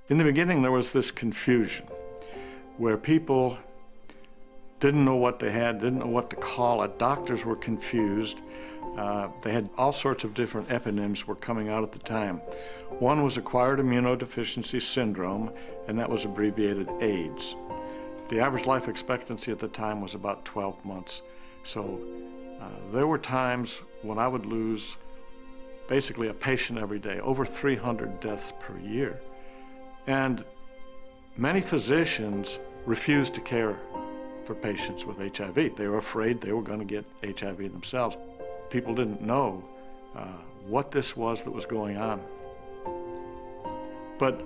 In the beginning, there was this confusion where people didn't know what they had, didn't know what to call it. Doctors were confused. They had all sorts of different eponyms were coming out at the time. One was acquired immunodeficiency syndrome, and that was abbreviated AIDS. The average life expectancy at the time was about 12 months. So there were times when I would lose basically a patient every day, over 300 deaths per year. And many physicians refused to care for patients with HIV. They were afraid they were going to get HIV themselves. People didn't know what this was that was going on. But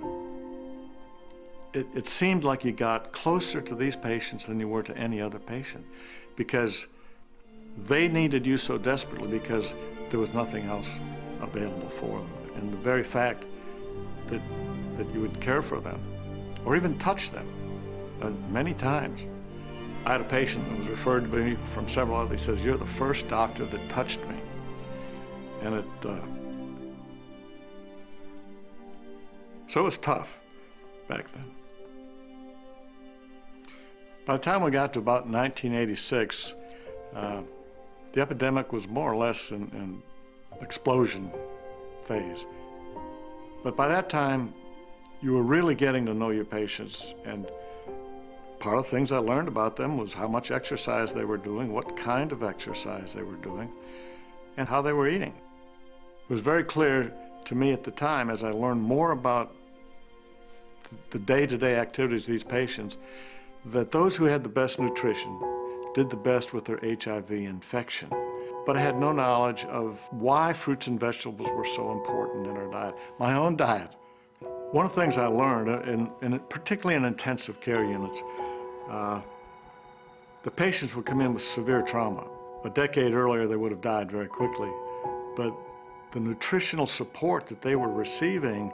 it seemed like you got closer to these patients than you were to any other patient, because they needed you so desperately because there was nothing else available for them. And the very fact that you would care for them or even touch them many times. I had a patient that was referred to me from several others. He says, "You're the first doctor that touched me." And so it was tough back then. By the time we got to about 1986, the epidemic was more or less in explosion phase. But by that time, you were really getting to know your patients, and part of the things I learned about them was how much exercise they were doing, what kind of exercise they were doing, and how they were eating. It was very clear to me at the time, as I learned more about the day-to-day activities of these patients, that those who had the best nutrition did the best with their HIV infection. But I had no knowledge of why fruits and vegetables were so important in our diet. My own diet. One of the things I learned, particularly in intensive care units, the patients would come in with severe trauma. A decade earlier, they would have died very quickly. But the nutritional support that they were receiving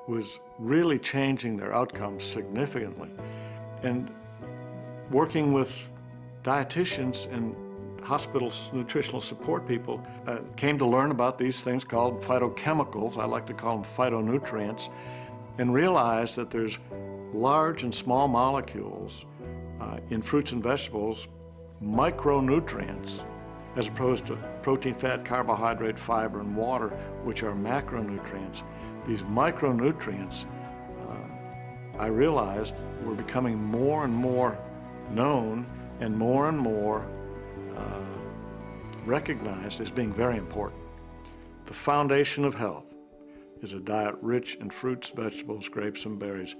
was really changing their outcomes significantly. And working with dietitians and hospitals, nutritional support people, came to learn about these things called phytochemicals. I like to call them phytonutrients, and realized that there's large and small molecules in fruits and vegetables, micronutrients, as opposed to protein, fat, carbohydrate, fiber, and water, which are macronutrients. These micronutrients, I realized, were becoming more and more known and more recognized as being very important. The foundation of health is a diet rich in fruits, vegetables, grapes, and berries.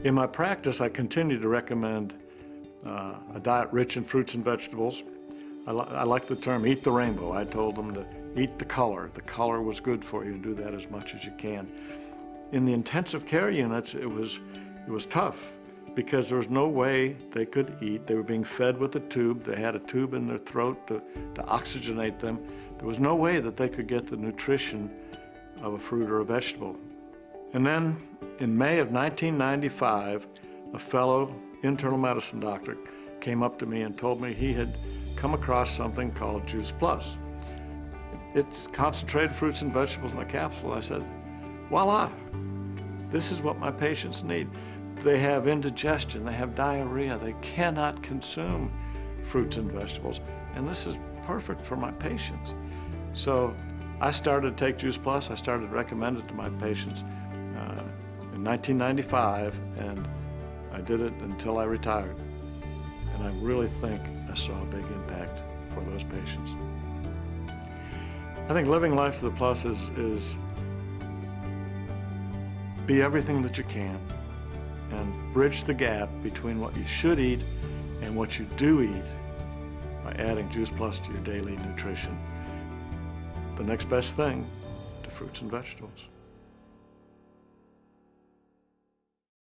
In my practice, I continue to recommend a diet rich in fruits and vegetables. I like the term eat the rainbow. I told them to eat the color. The color was good for you, and do that as much as you can. In the intensive care units, it was tough because there was no way they could eat. They were being fed with a tube. They had a tube in their throat to oxygenate them. There was no way that they could get the nutrition of a fruit or a vegetable. And then in May of 1995, a fellow internal medicine doctor came up to me and told me he had come across something called Juice Plus. It's concentrated fruits and vegetables in a capsule. I said, voila, this is what my patients need. They have indigestion, they have diarrhea, they cannot consume fruits and vegetables, and this is perfect for my patients. So I started to take Juice Plus. I started to recommend it to my patients in 1995, and I did it until I retired. And I really think I saw a big impact for those patients. I think living life to the plus is be everything that you can and bridge the gap between what you should eat and what you do eat by adding Juice Plus to your daily nutrition. The next best thing to fruits and vegetables.